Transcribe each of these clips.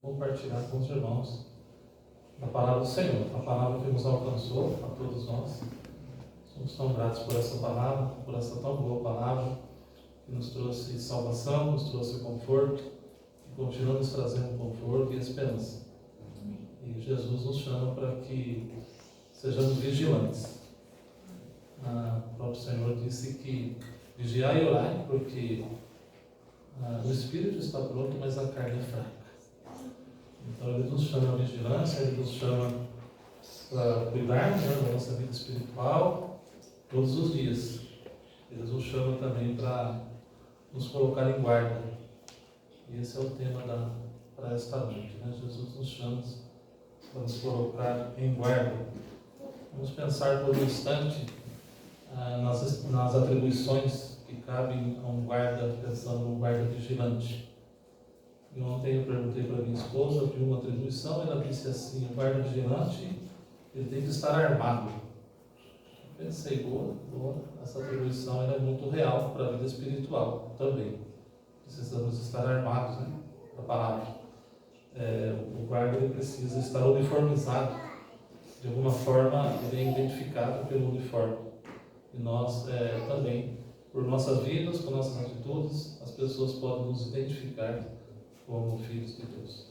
compartilhar com os irmãos a palavra do Senhor, a palavra que nos alcançou a todos nós. Somos tão gratos por essa palavra, por essa tão boa palavra que nos trouxe salvação, nos trouxe conforto e continua nos trazendo conforto e esperança. E Jesus nos chama para que sejamos vigilantes. O próprio Senhor disse que vigiai e orai, porque o espírito está pronto, mas a carne é fraca. Então Ele nos chama a vigilância, Ele nos chama para cuidar da nossa vida espiritual todos os dias. Ele nos chama também para nos colocar em guarda. E esse é o tema para esta noite, né? Jesus nos chama para nos colocar em guarda. Vamos pensar por um instante nas atribuições que cabem a um guarda, pensando num guarda vigilante. E ontem eu perguntei para minha esposa de uma atribuição, ela disse assim: o guarda vigilante, ele tem que estar armado. Eu pensei, boa, essa atribuição é muito real para a vida espiritual também. Precisamos estar armados, né? A palavra. O guarda ele precisa estar uniformizado. De alguma forma, ele é identificado pelo uniforme. E nós também, por nossas vidas, por nossas atitudes, as pessoas podem nos identificar como filhos de Deus.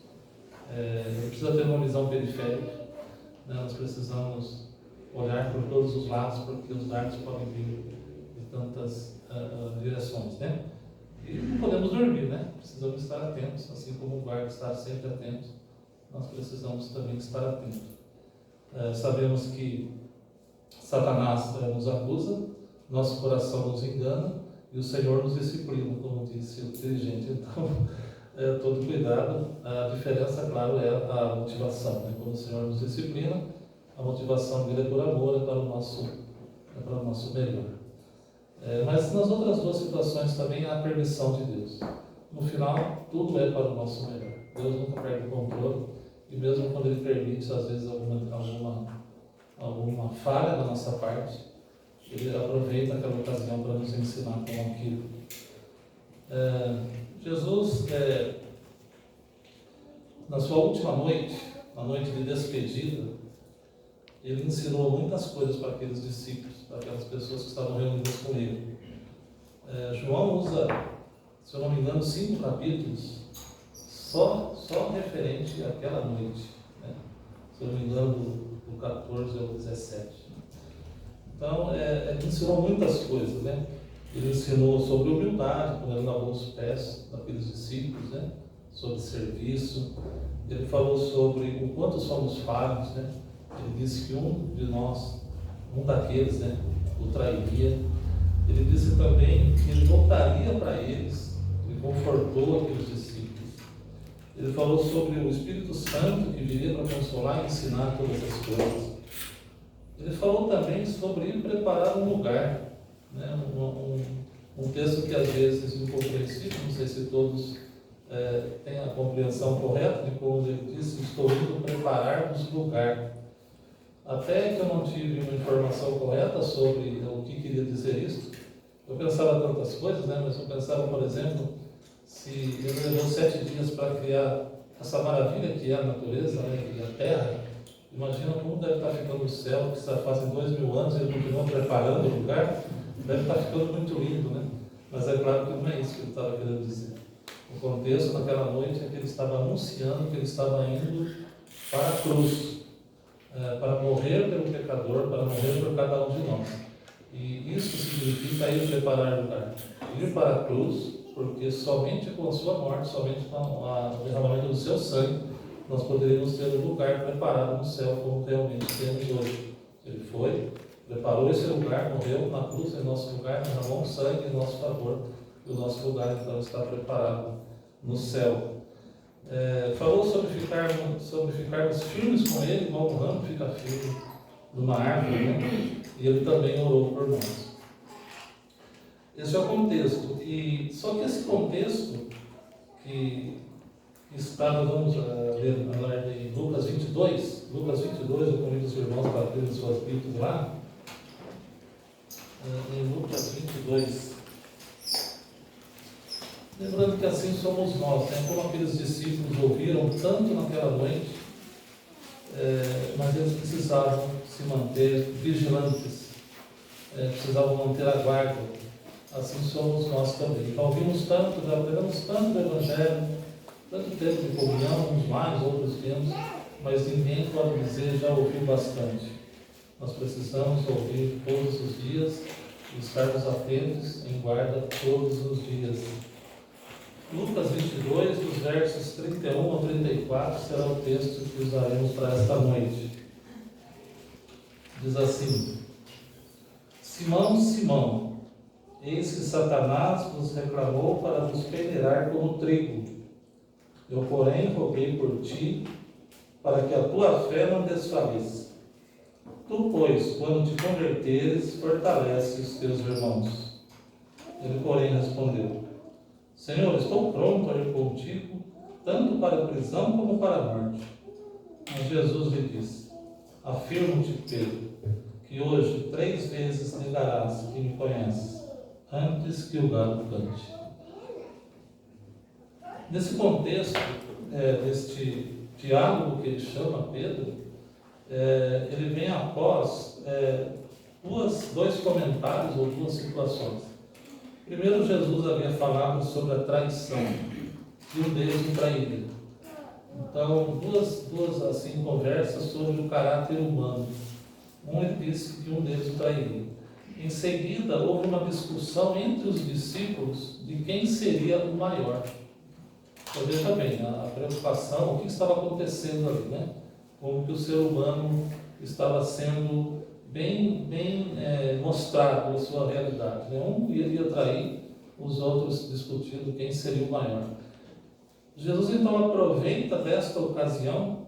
Não precisa ter uma visão periférica, né? Nós precisamos olhar por todos os lados, porque os dardos podem vir de tantas direções, né? E não podemos dormir, né? Precisamos estar atentos, assim como o guarda está sempre atento, nós precisamos também estar atentos. Sabemos que Satanás nos acusa, nosso coração nos engana e o Senhor nos disciplina, como disse o dirigente. Então, todo cuidado. A diferença, claro, é a motivação, né? Quando o Senhor nos disciplina, a motivação dele é por amor, é para o nosso melhor. Mas nas outras duas situações também há a permissão de Deus. No final, tudo é para o nosso melhor. Deus nunca perde o controle, e mesmo quando Ele permite, às vezes, alguma falha da nossa parte, Ele aproveita aquela ocasião para nos ensinar como aquilo. Jesus, na sua última noite, na noite de despedida, Ele ensinou muitas coisas para aqueles discípulos, para aquelas pessoas que estavam reunidas com Ele. João usa, se eu não me engano, 5 capítulos só referente àquela noite, né? Se eu não me engano, do 14 ao 17. Então, ele ensinou muitas coisas, né? Ele ensinou sobre humildade, quando ele lavou os pés daqueles discípulos, né? Sobre serviço. Ele falou sobre o quanto somos falhos, né? Ele disse que um daqueles, né, o trairia. Ele disse também que ele voltaria para eles, ele confortou aqueles discípulos. Ele falou sobre o Espírito Santo que viria para consolar e ensinar todas as coisas. Ele falou também sobre ir preparar um lugar, né? Um texto que às vezes é incompreensível, não sei se todos têm a compreensão correta de como ele disse: estou indo preparar-vos lugar. Até que eu não tive uma informação correta sobre o que queria dizer isso. Eu pensava tantas coisas, né? Mas eu pensava, por exemplo, se ele levou 7 dias para criar essa maravilha que é a natureza, né? E a terra. Imagina como deve estar ficando o céu, que já fazem 2000 anos e ele continua preparando o lugar. Deve estar ficando muito lindo, né? Mas é claro que não é isso que ele estava querendo dizer. O contexto daquela noite é que ele estava anunciando que ele estava indo para a cruz, para morrer pelo pecador, para morrer por cada um de nós. E isso significa ir preparar o lugar. Ir para a cruz, porque somente com a sua morte, somente com o derramamento do seu sangue, nós poderíamos ter um lugar preparado no céu, como realmente temos hoje. Ele foi, preparou esse lugar, morreu na cruz em nosso lugar, derramou sangue em nosso favor, e o nosso lugar então está preparado no céu. Falou sobre ficarmos firmes com Ele, igual um ramo fica firme numa árvore, né? E Ele também orou por nós. Esse é o contexto. Só que esse contexto que está, vamos ler em Lucas 22. Lucas 22, eu convido os irmãos para abrirem suas Bíblias lá. Em Lucas 22. Lembrando que assim somos nós, né? Como aqueles discípulos ouviram tanto naquela noite, mas eles precisavam se manter vigilantes, precisavam manter a guarda. Assim somos nós também. Já ouvimos tanto, já aprendemos tanto do Evangelho, tanto tempo de comunhão, uns mais, outros menos, mas ninguém pode dizer já ouviu bastante. Nós precisamos ouvir todos os dias e estarmos atentos em guarda todos os dias. Lucas 22, dos versos 31 ao 34, será o texto que usaremos para esta noite. Diz assim: Simão, Simão, eis que Satanás vos reclamou para vos peneirar como trigo. Eu, porém, roguei por ti, para que a tua fé não desfaleça. Tu, pois, quando te converteres, fortalece os teus irmãos. Ele, porém, respondeu: Senhor, estou pronto a ir contigo, tanto para a prisão como para a morte. Mas Jesus lhe disse: Afirmo-te, Pedro, que hoje 3 vezes negarás que me conheces, antes que o galo cante. Nesse contexto, deste diálogo que ele chama Pedro, ele vem após dois comentários ou 2 situações. Primeiro, Jesus havia falado sobre a traição, e um deles o traíra. Então, duas assim, conversas sobre o caráter humano. Ele disse que um deles o trairia. Em seguida, houve uma discussão entre os discípulos de quem seria o maior. Então, veja bem, a preocupação, o que estava acontecendo ali, né? Como que o ser humano estava sendo bem mostrado a sua realidade, né? Um iria trair, os outros discutindo quem seria o maior. Jesus então aproveita desta ocasião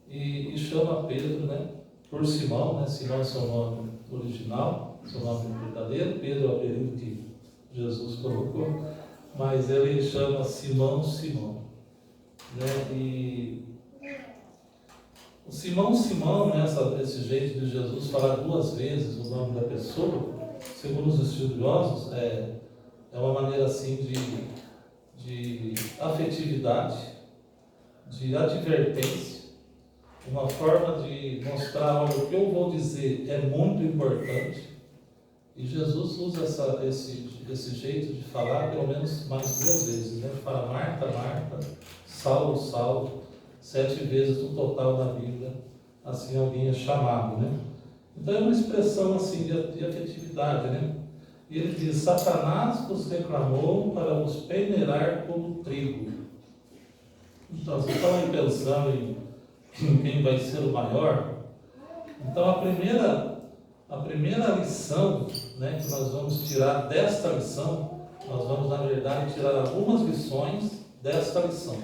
e chama Pedro, né, por Simão, né? Simão é seu nome original, seu nome verdadeiro. Pedro é o apelido que Jesus colocou, mas ele chama Simão, Simão, né? E o Simão, Simão, né, esse jeito de Jesus falar 2 vezes o nome da pessoa, segundo os estudiosos, é uma maneira assim de afetividade, de advertência, uma forma de mostrar: olha, o que eu vou dizer é muito importante. E Jesus usa esse jeito de falar pelo menos mais 2 vezes, né? Ele fala Marta, Marta, Saulo, Saulo, 7 vezes no total da Bíblia, assim alguém é chamado, né? Então é uma expressão assim de afetividade, né? E ele diz: Satanás vos reclamou para vos peneirar como trigo. Então, vocês estão aí pensando em quem vai ser o maior? Então, a primeira lição, né, que nós vamos tirar desta lição, nós vamos, na verdade, tirar algumas lições desta lição.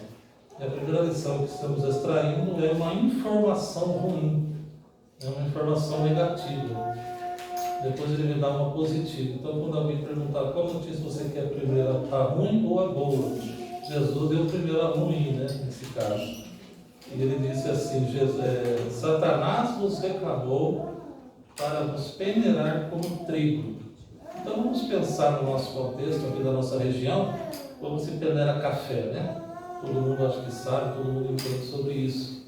E a primeira lição que estamos extraindo é uma informação ruim, é uma informação negativa. Depois ele me dá uma positiva. Então, quando alguém perguntar qual notícia você quer primeiro, a ruim ou a boa, Jesus deu primeiro a ruim, né, nesse caso. E ele disse assim: Satanás vos reclamou para vos peneirar como trigo. Então, vamos pensar no nosso contexto aqui da nossa região, como se peneira café, né? Todo mundo acho que sabe, todo mundo entende sobre isso.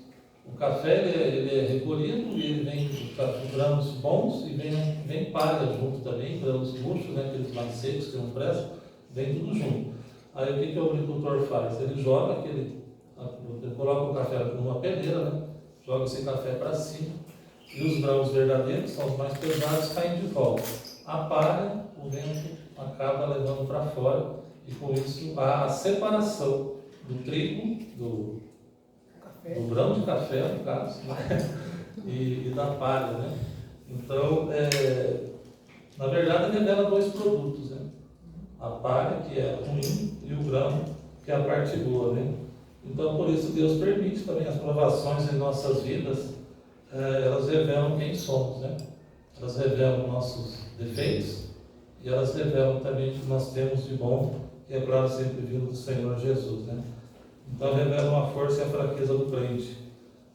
O café ele é recolhido e ele vem com grãos bons e vem palha junto também, grãos murchos, né, aqueles mais secos que não prestam, vem tudo junto. Aí o que o agricultor faz? Ele joga ele coloca o café numa peneira, né, joga esse café para cima e os grãos verdadeiros, são os mais pesados, caem de volta. A palha, o vento acaba levando para fora e com isso há a separação do trigo, do grão de café, no caso, né? e da palha, né? Então, na verdade, revela 2 produtos, né? A palha, que é ruim, e o grão, que é a parte boa, né? Então, por isso, Deus permite também as provações em nossas vidas, elas revelam quem somos, né? Elas revelam nossos defeitos e elas revelam também o que nós temos de bom, que é claro sempre vindo do Senhor Jesus, né? Então revela a força e a fraqueza do crente.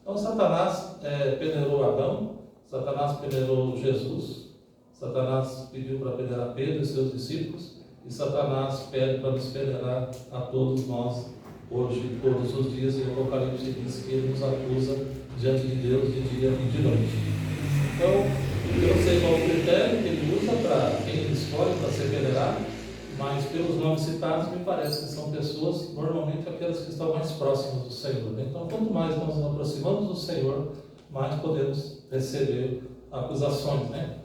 Então Satanás peneirou Adão, Satanás peneirou Jesus, Satanás pediu para peneirar Pedro e seus discípulos, e Satanás pede para nos peneirar a todos nós, hoje, todos os dias, e o Apocalipse diz que ele nos acusa diante de Deus de dia e de noite. Então, eu não sei qual o critério que ele usa para quem ele escolhe para ser peneirado, mas pelos nomes citados, me parece que são pessoas, normalmente aquelas que estão mais próximas do Senhor. Então, quanto mais nós nos aproximamos do Senhor, mais podemos receber acusações, né?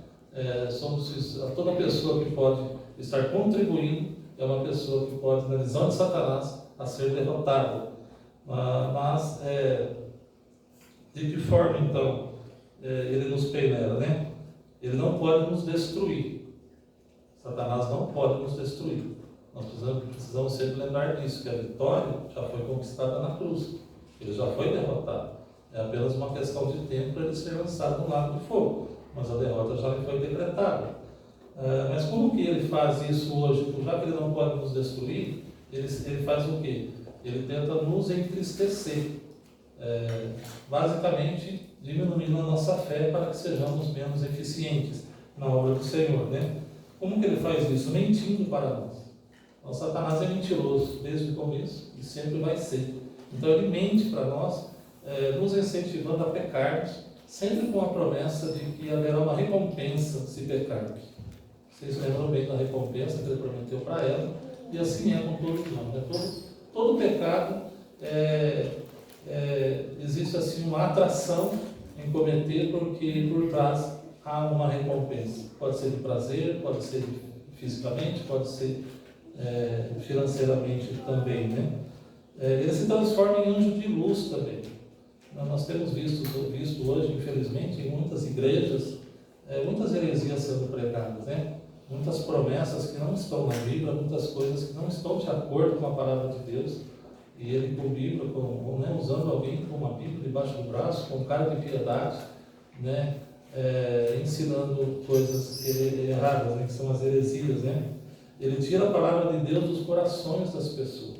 Toda pessoa que pode estar contribuindo é uma pessoa que pode, na visão de Satanás, a ser derrotada. Mas, de que forma, então, ele nos peneira, né? Ele não pode nos destruir. Satanás não pode nos destruir. Nós precisamos sempre lembrar disso, que a vitória já foi conquistada na cruz. Ele já foi derrotado. É apenas uma questão de tempo para ele ser lançado no lago de fogo. Mas a derrota já lhe foi decretada. Mas como que ele faz isso hoje? Já que ele não pode nos destruir, ele faz o quê? Ele tenta nos entristecer. Basicamente, diminuindo a nossa fé para que sejamos menos eficientes na obra do Senhor, né? Como que ele faz isso? Mentindo para nós. Então, Satanás é mentiroso desde o começo e sempre vai ser. Então, ele mente para nós, nos incentivando a pecarmos, sempre com a promessa de que haverá uma recompensa se pecarmos. Vocês lembram bem da recompensa que ele prometeu para ela, e assim é com todos nós, né? Todo pecado existe assim uma atração em cometer, porque por trás há uma recompensa. Pode ser de prazer, pode ser fisicamente, pode ser financeiramente também, né? Ele se transforma em anjo de luz também. Nós temos visto hoje, infelizmente, em muitas igrejas, muitas heresias sendo pregadas, né? Muitas promessas que não estão na Bíblia, muitas coisas que não estão de acordo com a palavra de Deus. E ele com Bíblia, usando alguém com uma Bíblia debaixo do braço, com cara de piedade, né? Ensinando coisas erradas, né? Que são as heresias, né? Ele tira a palavra de Deus dos corações das pessoas.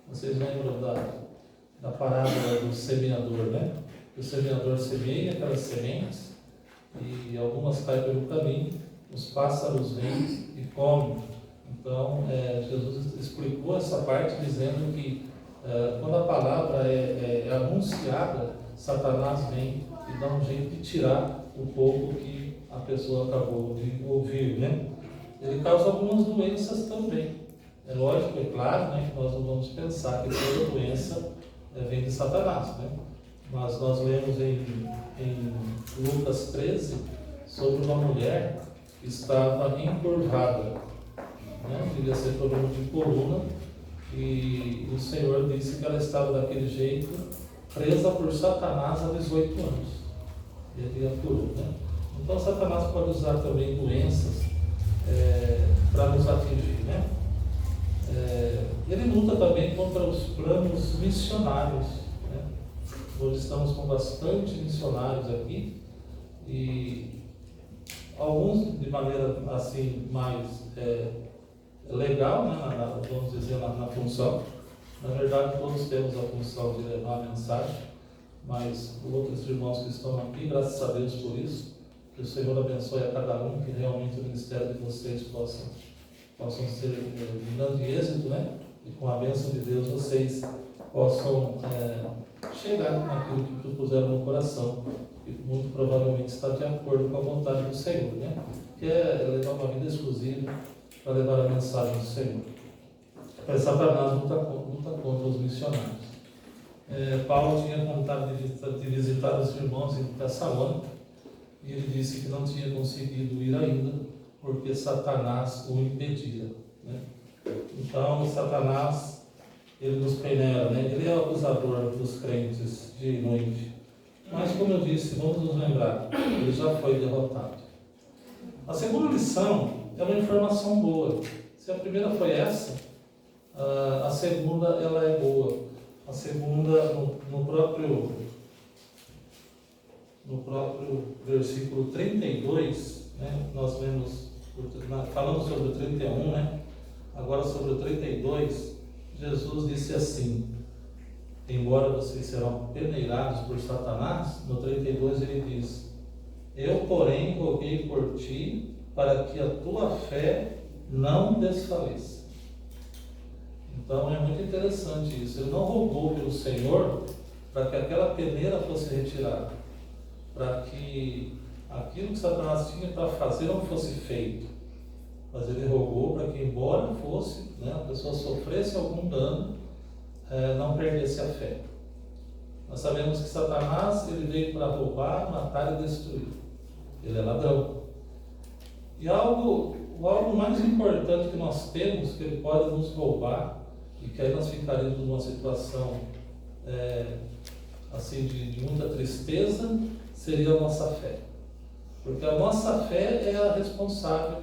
Vocês lembram da parábola do semeador, né? O semeador semeia aquelas sementes e algumas caem pelo caminho, os pássaros vêm e comem. Então, Jesus explicou essa parte dizendo que quando a palavra é anunciada, Satanás vem e dá um jeito de tirar o pouco que a pessoa acabou de ouvir, né? Ele causa algumas doenças também. É lógico, é claro, né, que nós não vamos pensar que toda doença vem de Satanás, né? Mas nós lemos em Lucas 13 sobre uma mulher que estava encurvada, né? Devia ser problema de coluna, e o Senhor disse que ela estava daquele jeito, presa por Satanás há 18 anos. E ele a curou, né? Então Satanás pode usar também doenças para nos atingir, né? Ele luta também contra os planos missionários, né? Hoje estamos com bastante missionários aqui, e alguns de maneira assim mais legal, né? Vamos dizer, na função. Na verdade, todos temos a função de levar a mensagem, mas outros irmãos que estão aqui, graças a Deus por isso, que o Senhor abençoe a cada um, que realmente o ministério de vocês possam ser de grande êxito, né? E com a bênção de Deus vocês possam chegar naquilo que puseram no coração, que muito provavelmente está de acordo com a vontade do Senhor, né? Que é levar uma vida exclusiva para levar a mensagem do Senhor. Mas Satanás luta contra os missionários. Paulo tinha vontade de visitar os irmãos em Tessalônica, e ele disse que não tinha conseguido ir ainda, porque Satanás o impedia, né? Então, Satanás, ele nos peneira, né? Ele é o acusador dos crentes dia e noite. Mas, como eu disse, vamos nos lembrar, ele já foi derrotado. A segunda lição é uma informação boa. Se a primeira foi essa, a segunda ela é boa. A segunda, no próprio versículo 32, né, nós vemos, falando sobre o 31, né, agora sobre o 32, Jesus disse assim: embora vocês serão peneirados por Satanás, no 32 ele diz: eu, porém, roguei por ti, para que a tua fé não desfaleça. Então é muito interessante isso. Ele não rogou pelo Senhor para que aquela peneira fosse retirada, para que aquilo que Satanás tinha para fazer não fosse feito, mas ele rogou para que, embora fosse, a pessoa sofresse algum dano, não perdesse a fé. Nós sabemos que Satanás ele veio para roubar, matar e destruir. Ele é ladrão. E algo mais importante que nós temos, que ele pode nos roubar, e que aí nós ficaríamos numa situação assim de muita tristeza, seria a nossa fé. Porque a nossa fé é a responsável,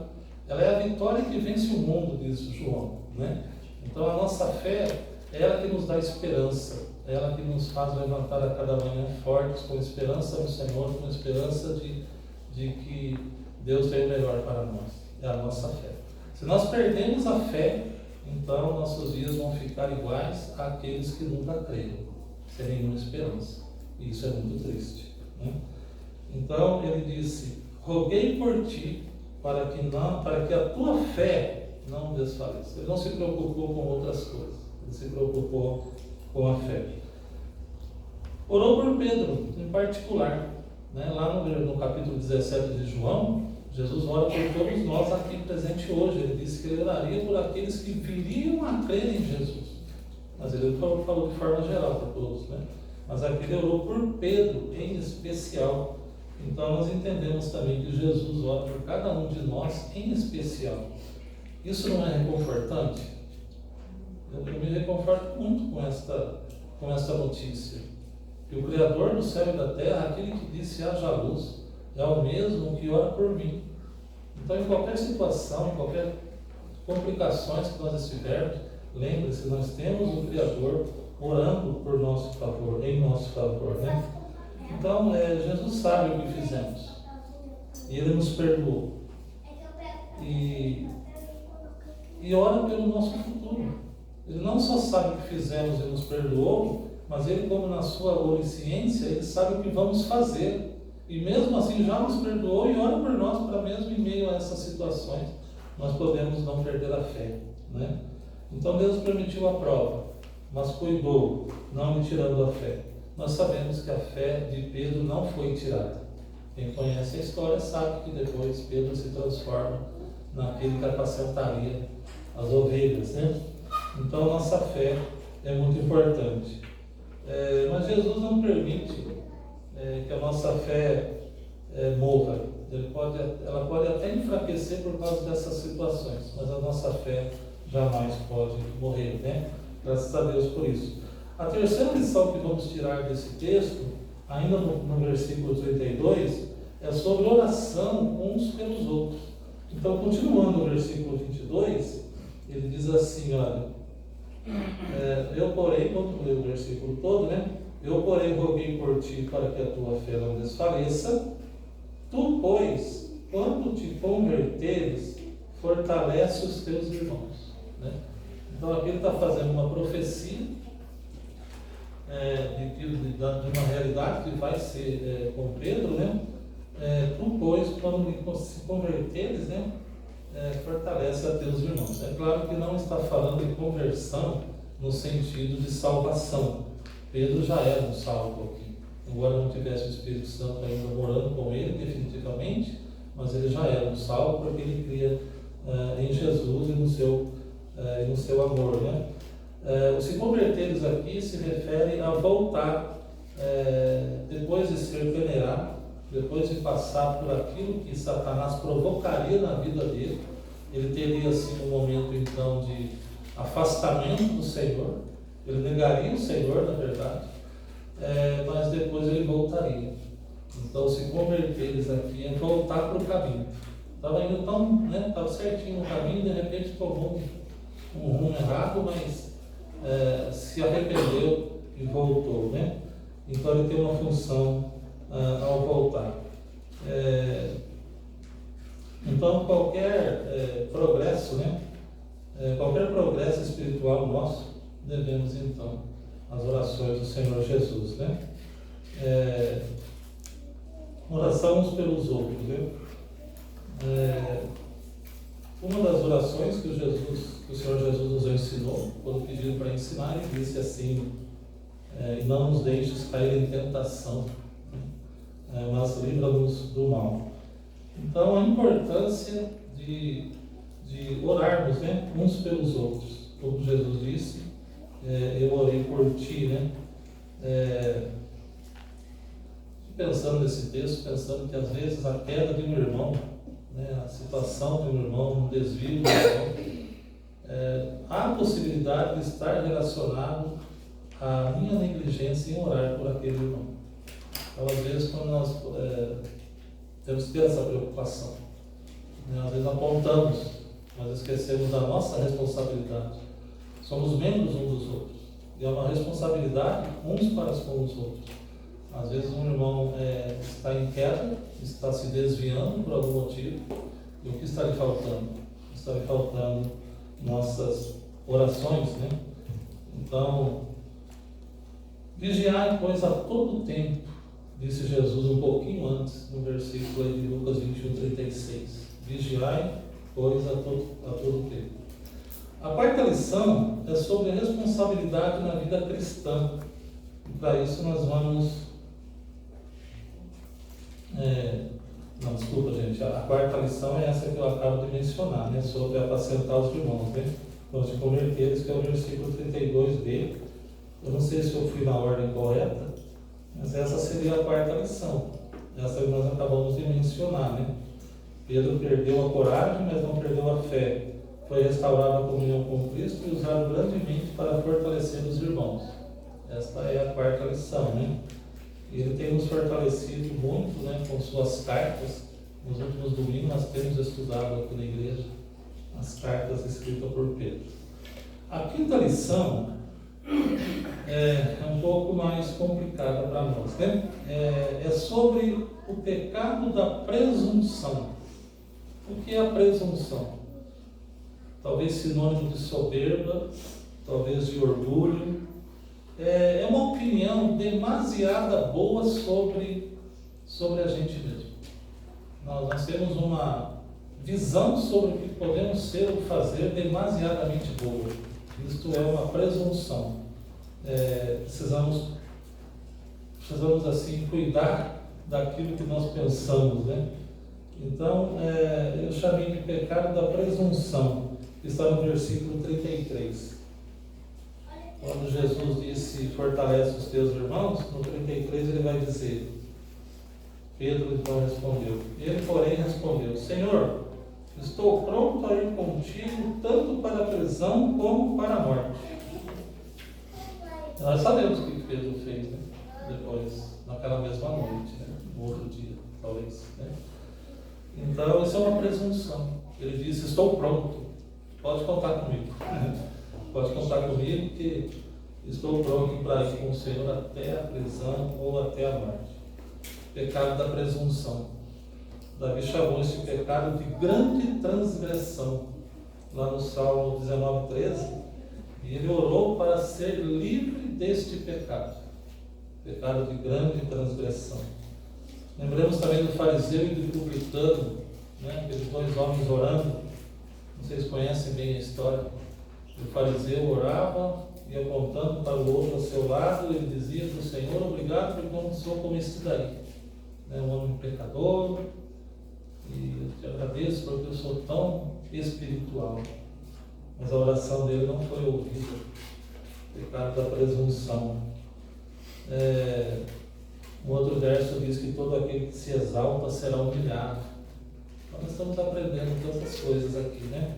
ela é a vitória que vence o mundo, diz João, né? Então a nossa fé é ela que nos dá esperança, é ela que nos faz levantar a cada manhã fortes, com esperança no Senhor, com esperança de que Deus tem o melhor para nós. É a nossa fé. Se nós perdemos a fé, então nossos dias vão ficar iguais àqueles que nunca creram, sem nenhuma esperança. E isso é muito triste, né? Então ele disse: roguei por ti para que a tua fé não desfaleça. Ele não se preocupou com outras coisas, ele se preocupou com a fé. Orou por Pedro em particular, né? Lá no capítulo 17 de João, Jesus ora por todos nós aqui presentes hoje. Ele disse que ele oraria por aqueles que viriam a crer em Jesus. Mas ele falou de forma geral para todos, né? Mas aqui ele orou por Pedro em especial. Então nós entendemos também que Jesus ora por cada um de nós em especial. Isso não é reconfortante? Eu me reconforto muito com esta notícia. Que o Criador do céu e da terra, aquele que disse haja luz, é o mesmo que ora por mim. Então, em qualquer situação, em qualquer complicações que nós estivermos, lembre-se, nós temos o Criador orando por nosso favor, em nosso favor, né? Então, Jesus sabe o que fizemos e Ele nos perdoou e ora pelo nosso futuro. Ele não só sabe o que fizemos e nos perdoou, mas Ele, como na sua onisciência, Ele sabe o que vamos fazer. E mesmo assim já nos perdoou e ora por nós, para mesmo em meio a essas situações nós podemos não perder a fé, né? Então Deus permitiu a prova, mas cuidou, não me tirando a fé. Nós sabemos que a fé de Pedro não foi tirada. Quem conhece a história sabe que depois Pedro se transforma naquele que apacentaria as ovelhas, né? Então nossa fé é muito importante. Mas Jesus não permite que a nossa fé morra. Ela pode até enfraquecer por causa dessas situações, mas a nossa fé jamais pode morrer, né? Graças a Deus por isso. A terceira lição que vamos tirar desse texto, ainda no versículo 32, é sobre oração uns pelos outros. Então, continuando no versículo 22, ele diz assim, olha, eu porém, vamos ler o versículo todo, né? Eu porém roguei por ti para que a tua fé não desfaleça. Tu, pois, quando te converteres, fortalece os teus irmãos, né? Então aqui ele está fazendo uma profecia de uma realidade que vai ser com Pedro, né? Tu, pois, quando se converteres, né? Fortalece a teus irmãos. É claro que não está falando de conversão no sentido de salvação. Pedro já era um salvo aqui, embora não tivesse o Espírito Santo ainda morando com ele definitivamente, mas ele já era um salvo porque ele cria em Jesus e no seu amor, né? O se converteres aqui se refere a voltar depois de ser peneirado, depois de passar por aquilo que Satanás provocaria na vida dele. Ele teria assim um momento então de afastamento do Senhor. Ele negaria o Senhor, na verdade, mas depois ele voltaria. Então, se converteres aqui é voltar para o caminho. Estava indo tão, estava certinho no caminho, de repente tomou um rumo errado, mas se arrependeu e voltou, né? Então, ele tem uma função ao voltar. Então, qualquer progresso, qualquer progresso espiritual nosso, devemos então as orações do Senhor Jesus, né? Oração uns pelos outros, né? Uma das orações que o Senhor Jesus nos ensinou, quando pediu para ensinar, ele disse assim: e não nos deixes cair em tentação, mas livra-nos do mal. Então, a importância de orarmos, né, uns pelos outros. Como Jesus disse, eu orei por ti, né? Pensando nesse texto, pensando que às vezes a queda de um irmão, né, a situação de um irmão, um desvio de um irmão, há a possibilidade de estar relacionado à minha negligência em orar por aquele irmão. Então, às vezes, quando nós temos que ter essa preocupação, né, às vezes apontamos, mas esquecemos da nossa responsabilidade. Somos membros uns dos outros, e é uma responsabilidade uns para com os outros. Às vezes um irmão está em queda, está se desviando por algum motivo, e o que está lhe faltando? Está lhe faltando nossas orações, né? Então, vigiai, pois, a todo tempo, disse Jesus um pouquinho antes, no versículo de Lucas 21:36. Vigiai, pois, a todo tempo. A quarta lição é sobre a responsabilidade na vida cristã. E para isso nós vamos... Não, desculpa, gente. A quarta lição é essa que eu acabo de mencionar, né? Sobre apacentar os irmãos, né? Nós de convertê-los, que é o versículo 32b. Eu não sei se eu fui na ordem correta, mas essa seria a quarta lição. Essa que nós acabamos de mencionar, né? Pedro perdeu a coragem, mas não perdeu a fé. Foi restaurado a comunhão com Cristo e usado grandemente para fortalecer os irmãos. Esta é a quarta lição, né? Ele tem nos fortalecido muito, né, com suas cartas. Nos últimos domingos nós temos estudado aqui na igreja as cartas escritas por Pedro. A quinta lição é um pouco mais complicada para nós, né? É sobre o pecado da presunção. O que é a presunção? Talvez sinônimo de soberba, talvez de orgulho. É uma opinião demasiada boa sobre a gente mesmo. Nós temos uma visão sobre o que podemos ser ou fazer demasiadamente boa. Isto é uma presunção. Precisamos assim cuidar daquilo que nós pensamos, né? Então, eu chamei de pecado da presunção, que está no versículo 33. Quando Jesus disse, fortalece os teus irmãos, no 33 ele vai dizer, Pedro então respondeu, ele porém respondeu, Senhor, estou pronto a ir contigo, tanto para a prisão como para a morte. Nós sabemos o que Pedro fez, né? Depois, naquela mesma noite, né? No outro dia, talvez, né? Então, isso é uma presunção. Ele disse, estou pronto, pode contar comigo. Pode contar comigo que estou pronto para ir com o Senhor até a prisão ou até a morte. Pecado da presunção. Davi chamou esse pecado de grande transgressão, lá no Salmo 19:13, e ele orou para ser livre deste pecado. Pecado de grande transgressão. Lembramos também do fariseu e do publicano, né? Aqueles dois homens orando. Vocês conhecem bem a história. O fariseu orava e apontando para o outro ao seu lado, ele dizia para o Senhor, obrigado porque eu não sou como esse daí. Um homem pecador, e eu te agradeço porque eu sou tão espiritual. Mas a oração dele não foi ouvida. Pecado da presunção. Um outro verso diz que todo aquele que se exalta será humilhado. Então nós estamos aprendendo tantas coisas aqui, né?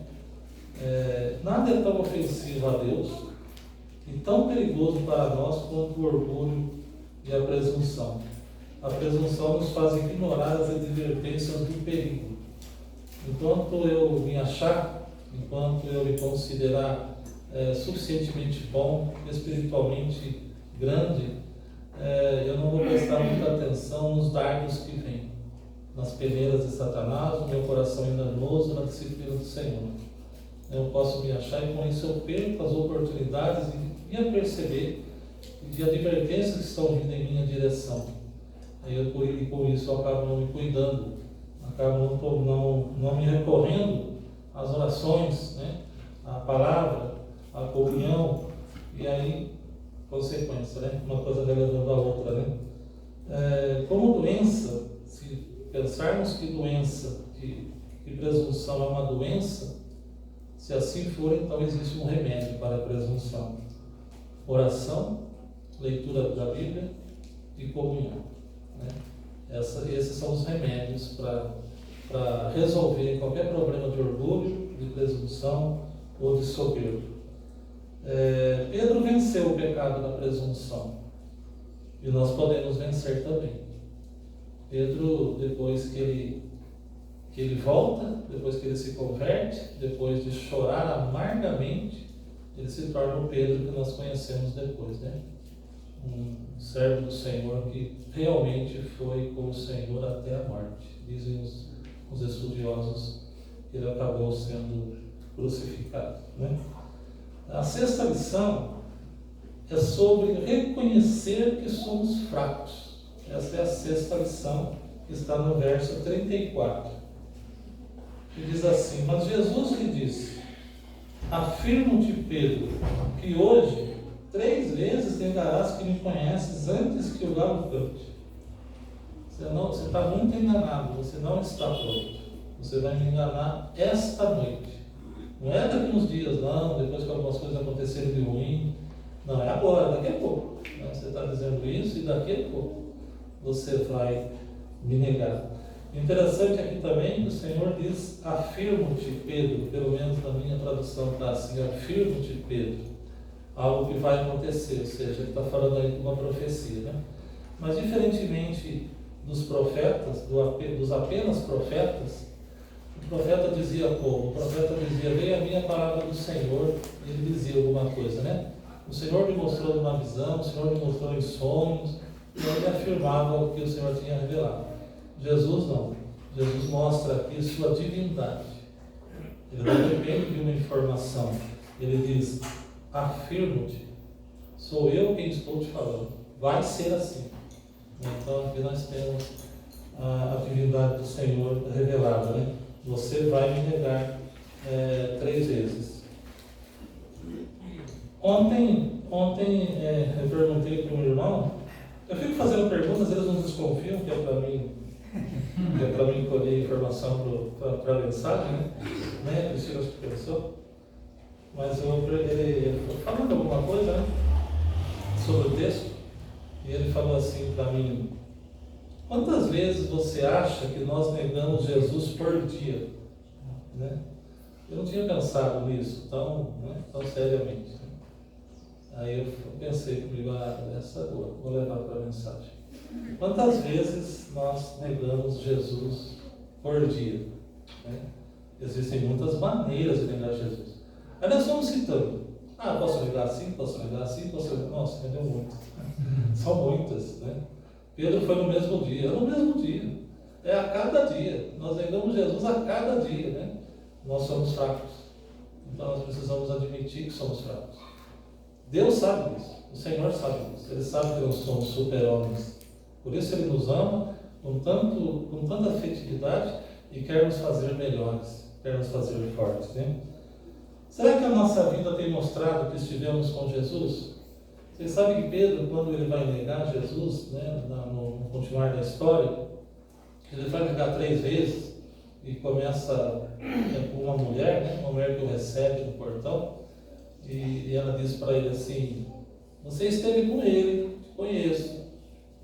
Nada é tão ofensivo a Deus e tão perigoso para nós quanto o orgulho e a presunção. A presunção nos faz ignorar as advertências do perigo. Enquanto eu me achar, enquanto eu me considerar suficientemente bom, espiritualmente grande, eu não vou prestar muita atenção nos dardos que vêm, nas peneiras de Satanás, no meu coração enganoso, na disciplina do Senhor. Eu posso me achar e com isso eu perco as oportunidades de me aperceber de advertências que estão vindo em minha direção. E com isso eu acabo não me cuidando, acabo não me recorrendo as orações, né? A palavra, a comunhão, e aí, consequência, né? Uma coisa vai levando a outra, né? Como doença, se pensarmos que doença, que presunção é uma doença, se assim for, então existe um remédio para a presunção: oração, leitura da Bíblia e comunhão, né? Esses são os remédios para resolver qualquer problema de orgulho, de presunção ou de soberba. Pedro venceu o pecado da presunção e nós podemos vencer também. Pedro, depois que ele volta, depois que ele se converte, depois de chorar amargamente, ele se torna o Pedro que nós conhecemos depois, né? Um servo do Senhor que realmente foi com o Senhor até a morte. Dizem os estudiosos que ele acabou sendo crucificado, né? A sexta lição é sobre reconhecer que somos fracos. Essa é a sexta lição, que está no verso 34. Que diz assim: mas Jesus lhe disse: afirmo-te, Pedro, que hoje 3 vezes negarás que me conheces antes que o galo cante. Você está muito enganado, você não está pronto. Você vai me enganar esta noite. Não é daqui uns dias, não, depois que algumas coisas acontecerem de ruim. Não, é agora, daqui a pouco. Você está dizendo isso e daqui a pouco você vai me negar. Interessante aqui também, o Senhor diz: afirmo-te, Pedro. Pelo menos na minha tradução está assim: afirmo-te, Pedro. Algo que vai acontecer, ou seja, ele está falando aí de uma profecia, né? Mas diferentemente dos profetas, dos apenas profetas, o profeta dizia como? O profeta dizia: veio a minha palavra do Senhor, e ele dizia alguma coisa, né? O Senhor me mostrou numa visão, o Senhor me mostrou em sonhos, e ele afirmava o que o Senhor tinha revelado. Jesus não. Jesus mostra aqui sua divindade. Ele não depende de uma informação. Ele diz: afirmo-te, sou eu quem estou te falando, vai ser assim. Então aqui nós temos a divindade do Senhor revelada, né? Você vai me negar 3 vezes. Ontem eu perguntei para um irmão, eu fico fazendo perguntas, eles não desconfiam que é para mim colher informação para a mensagem, né? Cristina, acho que pensou. Mas ele falando alguma coisa, né, sobre o texto, e ele falou assim para mim: quantas vezes você acha que nós negamos Jesus por dia? Né? Eu não tinha pensado nisso tão seriamente. Aí eu pensei comigo: essa é boa, vou levar para a mensagem. Quantas vezes nós negamos Jesus por dia? Né? Existem muitas maneiras de negar Jesus. Aí nós vamos citando: posso negar assim, posso negar assim, posso negar... Nossa, negou muito. São muitas, né? Pedro foi no mesmo dia, é a cada dia. Nós negamos Jesus a cada dia, né? Nós somos fracos, então nós precisamos admitir que somos fracos. Deus sabe disso, o Senhor sabe disso, Ele sabe que nós somos super-homens. Por isso Ele nos ama com tanta afetividade e quer nos fazer melhores, quer nos fazer fortes, né? Será que a nossa vida tem mostrado que estivemos com Jesus? Vocês sabem que Pedro, quando ele vai negar Jesus, né, no continuar da história, ele vai negar 3 vezes e começa com uma mulher, né, uma mulher que o recebe no portão, e ela diz para ele assim: você esteve com ele, te conheço.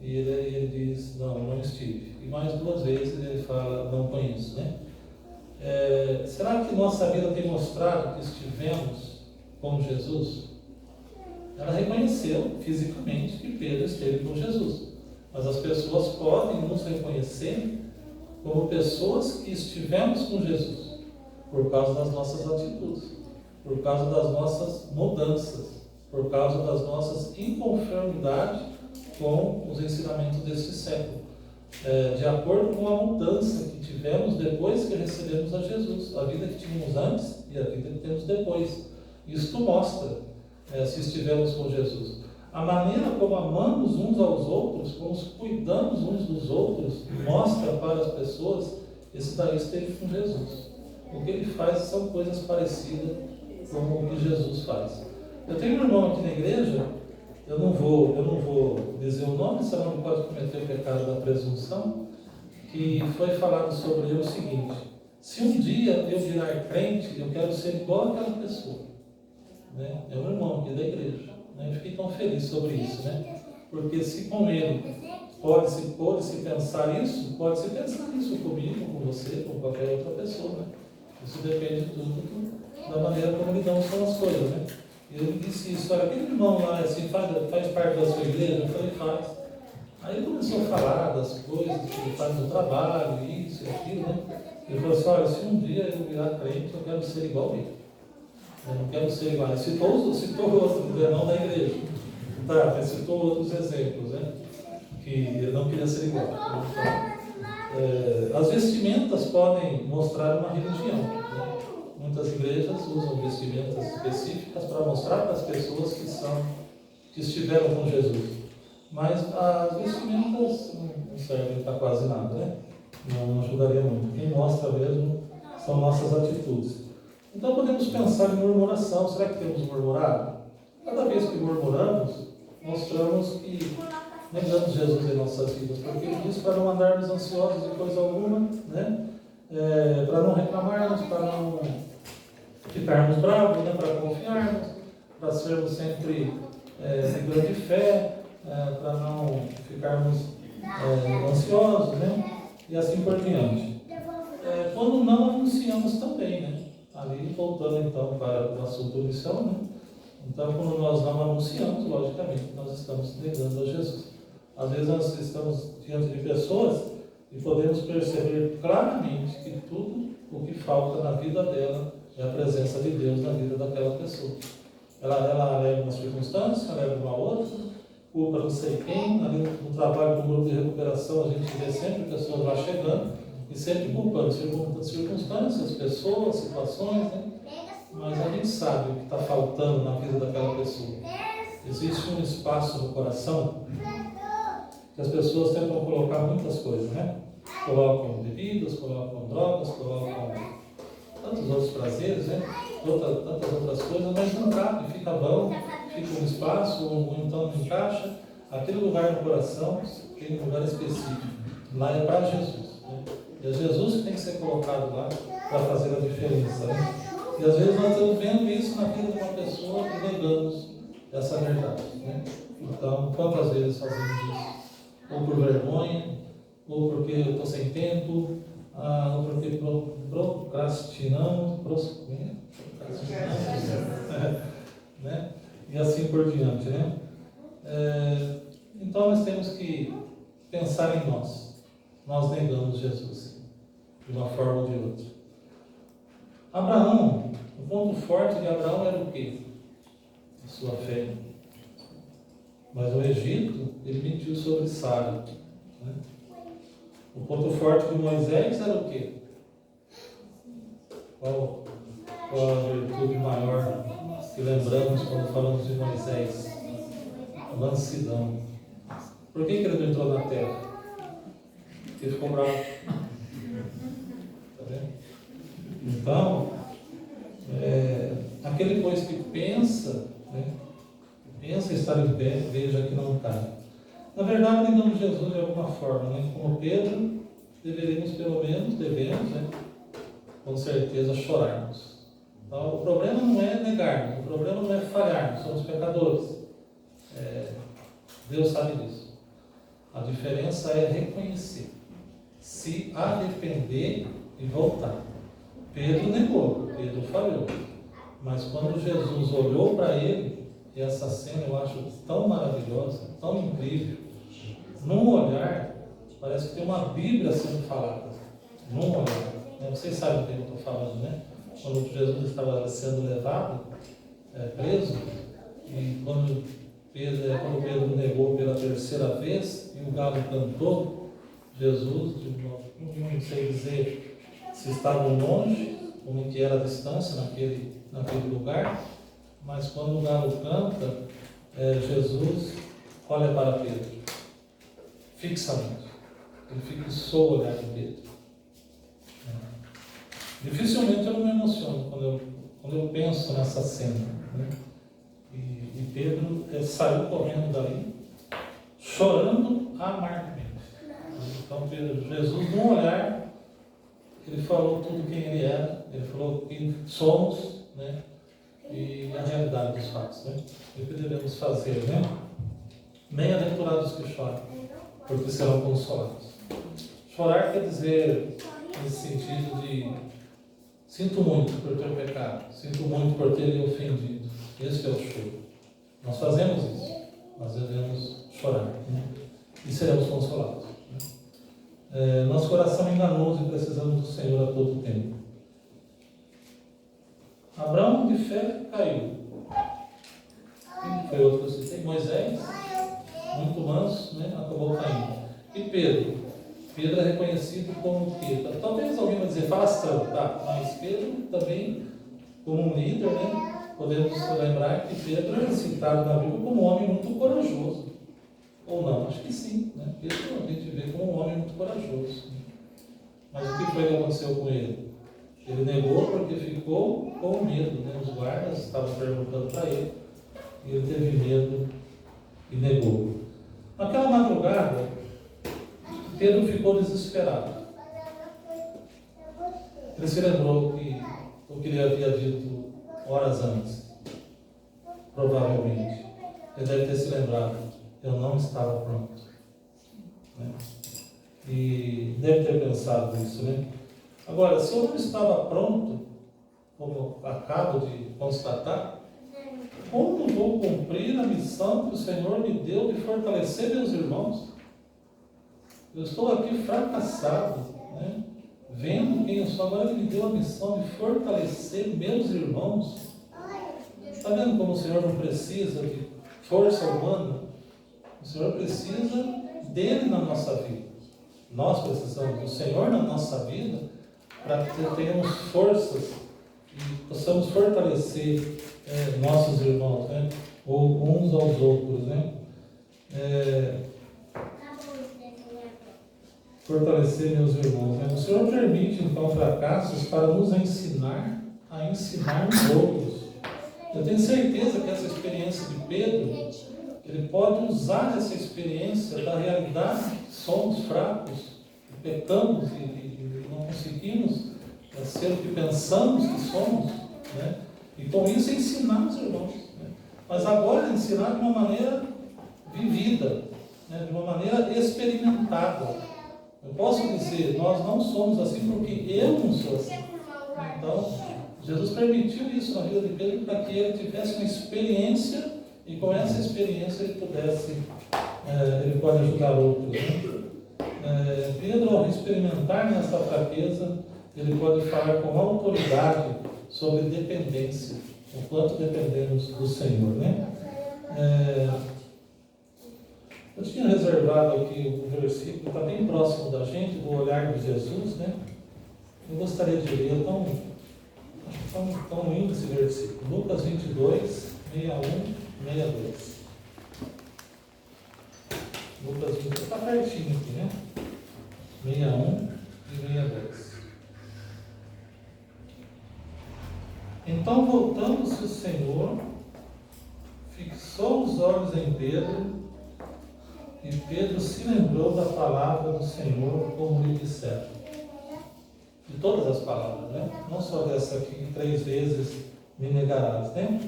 E ele diz: não estive. E mais 2 vezes ele fala: não conheço, né? Será que nossa vida tem mostrado que estivemos com Jesus? Ela reconheceu fisicamente que Pedro esteve com Jesus, mas as pessoas podem nos reconhecer como pessoas que estivemos com Jesus por causa das nossas atitudes, por causa das nossas mudanças, por causa das nossas inconformidades com os ensinamentos deste século, de acordo com a mudança que tivemos depois que recebemos a Jesus, a vida que tínhamos antes e a vida que temos depois. Isto mostra se estivemos com Jesus. A maneira como amamos uns aos outros, como cuidamos uns dos outros, mostra para as pessoas: esse daí esteve com Jesus. o que ele faz são coisas parecidas com o que Jesus faz. Eu tenho um irmão aqui na igreja, eu não vou dizer o nome, senão ele pode cometer o pecado da presunção, que foi falado sobre ele o seguinte: se um dia eu virar crente, eu quero ser igual àquela pessoa. Né? É um irmão aqui da igreja. Né? Eu fiquei tão feliz sobre isso, né? Porque se com ele pode-se pensar isso, pode-se pensar isso comigo, com você, com qualquer outra pessoa. Né? Isso depende tudo da maneira como lidamos com as coisas. Né? Eu disse isso: olha, aquele irmão lá assim, faz parte da sua igreja? Eu falei: faz. Aí ele começou a falar das coisas que ele faz no trabalho, isso e aquilo, né? Ele falou assim: olha, se um dia eu virar crente, eu quero ser igual a ele. Eu não quero ser igual. Ele citou outros, não da igreja. Tá, mas citou outros exemplos, né? Que ele não queria ser igual. Então, as vestimentas podem mostrar uma religião. Né? Muitas igrejas usam vestimentas específicas para mostrar para as pessoas que estiveram com Jesus. Mas as vestimentas não servem para quase nada, né? Não ajudaria muito. Quem mostra mesmo são nossas atitudes. Então podemos pensar em murmuração. Será que temos murmurado? Cada vez que murmuramos, mostramos que negamos Jesus em nossas vidas. Porque ele diz para não andarmos ansiosos de coisa alguma, né? Para não reclamarmos, para não ficarmos bravos, né? Para confiarmos, para sermos sempre de grande fé, para não ficarmos ansiosos, né? E assim por diante. Quando não anunciamos também, né? Ali voltando então para o assunto missão, né? Então, quando nós não anunciamos, logicamente, nós estamos negando a Jesus. Às vezes nós estamos diante de pessoas e podemos perceber claramente que tudo o que falta na vida dela é a presença de Deus na vida daquela pessoa. Ela leva uma circunstância, leva uma outra, culpa não sei quem. Ali no trabalho do grupo de recuperação, a gente vê sempre pessoas lá chegando e sempre culpando circunstâncias, pessoas, situações, né? Mas a gente sabe o que está faltando na vida daquela pessoa. Existe um espaço no coração que as pessoas tentam colocar muitas coisas, né? Colocam bebidas, colocam drogas, colocam tantos outros prazeres, né? Tantas outras coisas, mas não cabe, fica bom, fica um espaço, ou então não encaixa. Aquele lugar no coração tem um lugar específico. Lá é para Jesus. Né? E é Jesus que tem que ser colocado lá para fazer a diferença. Né? E às vezes nós estamos vendo isso na vida de uma pessoa e negamos essa verdade. Né? Então, quantas vezes fazemos isso? Ou por vergonha, ou porque eu estou sem tempo, ou porque procrastinamos, né? E assim por diante. Né? Então nós temos que pensar em nós. Nós negamos Jesus, de uma forma ou de outra. Abraão, o ponto forte de Abraão era o quê? A sua fé. Mas o Egito, ele mentiu sobre Sara. Né? O ponto forte de Moisés era o quê? Qual a virtude maior que lembramos quando falamos de Moisés? A mansidão. Por que ele não entrou na terra? Porque ele ficou bravo. Tá vendo? Então, aquele pois que pensa, né? Pensa estar em pé, veja que não cai. Na verdade, negamos Jesus de alguma forma, né? Como Pedro, devemos, né? Com certeza, chorarmos. Então, o problema não é negarmos, o problema não é falharmos, somos pecadores. Deus sabe disso. A diferença é reconhecer, se arrepender e voltar. Pedro negou, Pedro falhou. Mas quando Jesus olhou para ele, e essa cena eu acho tão maravilhosa, tão incrível, num olhar, parece que tem uma Bíblia sendo falada. Num olhar. Vocês sabem o que eu estou falando, né? Quando Jesus estava sendo levado, preso, e quando Pedro negou pela terceira vez, e o galo cantou, Jesus, não sei dizer se estavam longe, como que era a distância naquele lugar, mas quando o galo canta, Jesus olha para Pedro, fixamente. Ele fixou o olhar de Pedro. Dificilmente eu não me emociono quando eu penso nessa cena, né? E Pedro saiu correndo dali, chorando amargamente. Então, Jesus, num olhar, ele falou tudo quem ele era, ele falou quem somos, né? E a realidade dos fatos, né? E o que devemos fazer, né? Bem-aventurados que choram, porque serão consolados. Chorar quer dizer, nesse sentido de sinto muito por ter pecado, sinto muito por ter lhe ofendido. Esse é o choro. Nós fazemos isso, nós devemos chorar, né? E seremos consolados, né? Nosso coração é enganoso e precisamos do Senhor a todo tempo. Abraão de fé caiu. Quem foi outro que eu citei? Moisés, muito manso, né? Acabou caindo. E Pedro? Pedro é reconhecido como o quê? Talvez alguém vai dizer façam, tá? Mas Pedro também, como um líder, né? Podemos lembrar que Pedro é citado na Bíblia como um homem muito corajoso. Ou não? Acho que sim, né? Pedro a gente vê como um homem muito corajoso. Mas o que foi que aconteceu com ele? Ele negou porque ficou com medo, né? Os guardas estavam perguntando para ele e ele teve medo e negou. Naquela madrugada, Pedro ficou desesperado. Ele se lembrou o que ele havia dito horas antes. Provavelmente. Ele deve ter se lembrado. Eu não estava pronto. Né? E deve ter pensado nisso, né? Agora, se eu não estava pronto, como acabo de constatar, como vou cumprir a missão que o Senhor me deu de fortalecer meus irmãos? Eu estou aqui fracassado, né? Vendo quem eu sou. Agora Ele me deu a missão de fortalecer meus irmãos. Está vendo como o Senhor não precisa de força humana? O Senhor precisa dele na nossa vida. Nós precisamos do Senhor na nossa vida para que tenhamos forças e possamos fortalecer nossos irmãos, né? Ou uns aos outros, né? Fortalecer meus irmãos, né? O Senhor permite então fracassos para nos ensinar a ensinar os outros. Eu tenho certeza que essa experiência de Pedro, ele pode usar essa experiência da realidade que somos fracos, que pecamos e não conseguimos ser o que pensamos que somos, né? E com isso ensinar os irmãos, né? Mas agora ensinar de uma maneira vivida, né? De uma maneira experimentada. Eu posso dizer, nós não somos assim porque eu não sou assim. Então, Jesus permitiu isso na vida de Pedro para que ele tivesse uma experiência e com essa experiência ele pode ajudar outros, né? Pedro, ao experimentar nessa fraqueza, ele pode falar com autoridade sobre dependência, o quanto dependemos do Senhor, né? Eu tinha reservado aqui o versículo, está bem próximo da gente, do olhar de Jesus, né? Eu gostaria de ler, tão lindo esse versículo. Lucas 22, 61, 62. Lucas 22, está pertinho aqui, né? 61 e 62. Então, voltando-se o Senhor, fixou os olhos em Pedro, e Pedro se lembrou da palavra do Senhor, como lhe disseram. De todas as palavras, né? Não só dessa aqui, 3 vezes me negarás, né?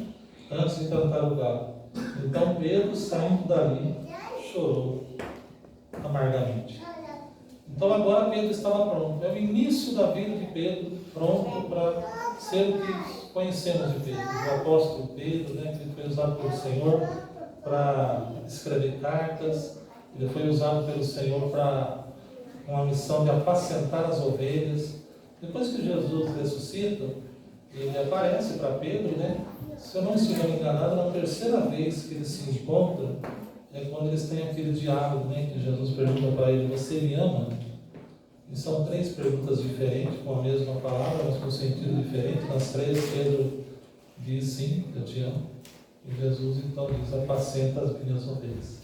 Antes de cantar o galo. Então Pedro, saindo dali, chorou amargamente. Então agora Pedro estava pronto. É o início da vida de Pedro, pronto para ser o que conhecemos de Pedro. O apóstolo Pedro, né? Que foi usado pelo Senhor para escrever cartas. Ele foi usado pelo Senhor para uma missão de apacentar as ovelhas. Depois que Jesus ressuscita, ele aparece para Pedro, né? Se eu não estiver enganado, na terceira vez que eles se encontram, é quando eles têm aquele diálogo, né? Que Jesus pergunta para ele: você me ama? E são 3 perguntas diferentes, com a mesma palavra, mas com sentido diferente. Nas 3, Pedro diz: sim, eu te amo. E Jesus então diz: apacenta as minhas ovelhas.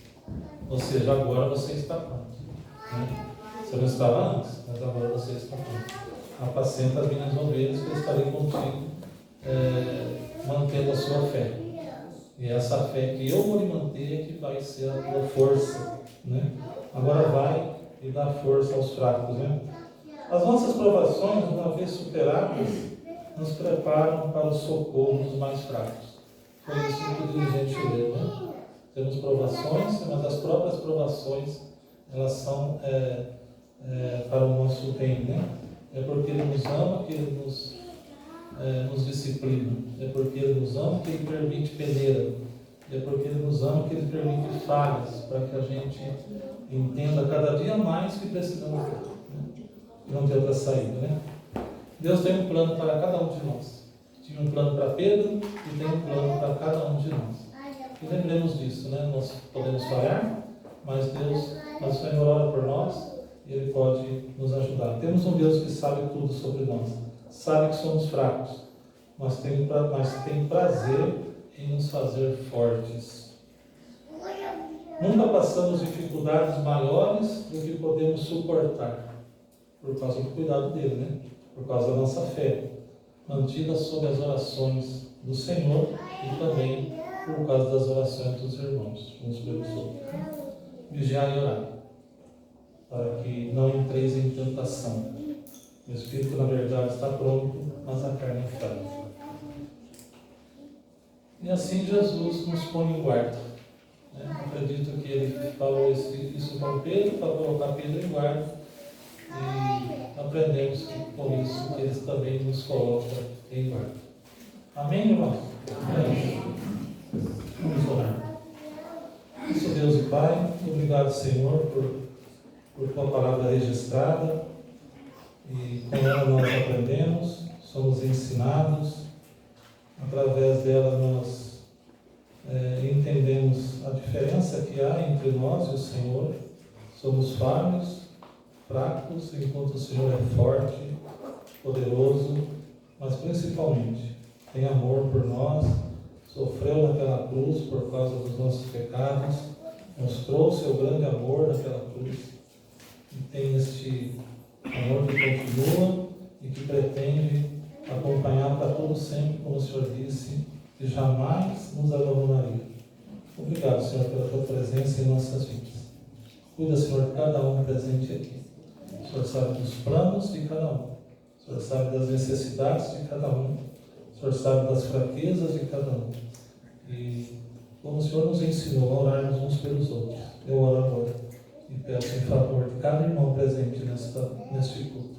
Ou seja, agora você está pronto, né? Você não estava antes, mas agora você está pronto. apacenta as minhas ovelhas, que eu estarei contigo, mantendo a sua fé. E é essa fé que eu vou lhe manter é que vai ser a tua força, né? Agora vai e dá força aos fracos, né? As nossas provações, uma vez superadas, nos preparam para o socorro dos mais fracos. Foi isso que o dirigente leu, né? Temos provações, mas as próprias provações, elas são para o nosso bem, né? É porque Ele nos ama que Ele nos disciplina. É porque Ele nos ama que Ele permite peneira. É porque Ele nos ama que Ele permite falhas, para que a gente entenda cada dia mais que precisamos ter, né? Não ter outra saída, né? Deus tem um plano para cada um de nós. Tinha um plano para Pedro e tem um plano para cada um de nós. E lembremos disso, né? Nós podemos falhar, mas o Senhor ora por nós e Ele pode nos ajudar. Temos um Deus que sabe tudo sobre nós, sabe que somos fracos, mas tem prazer em nos fazer fortes. Nunca passamos dificuldades maiores do que podemos suportar, por causa do cuidado dele, né? Por causa da nossa fé, mantida sob as orações do Senhor e também por causa das orações dos irmãos, uns pelos outros. Vigiar e orar, para que não entreis em tentação. O Espírito, na verdade, está pronto, mas a carne é fraca. E assim Jesus nos põe em guarda. Acredito que Ele falou isso com Pedro, para colocar Pedro em guarda. E aprendemos com isso que Ele também nos coloca em guarda. Amém, irmãos? Amém. Vamos orar. Nosso Deus e Pai, obrigado, Senhor, por Tua palavra registrada. E com ela nós aprendemos, somos ensinados. Através dela nós entendemos a diferença que há entre nós e o Senhor. Somos falhos, fracos, enquanto o Senhor é forte, poderoso, mas principalmente tem amor por nós, sofreu naquela cruz por causa dos nossos pecados, mostrou seu grande amor naquela cruz e tem este amor que continua e que pretende acompanhar para todo sempre, como o Senhor disse, que jamais nos abandonaria. Obrigado, Senhor, pela Tua presença em nossas vidas. Cuida, Senhor, de cada um presente aqui. O Senhor sabe dos planos de cada um. O Senhor sabe das necessidades de cada um. O Senhor sabe das fraquezas de cada um. E como o Senhor nos ensinou a orarmos uns pelos outros, eu oro agora e peço em favor de cada irmão presente neste culto.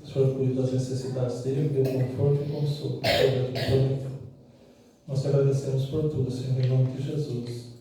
O Senhor cuida das necessidades dele, dê conforto e consolo. Nós te agradecemos por tudo, Senhor, em nome de Jesus.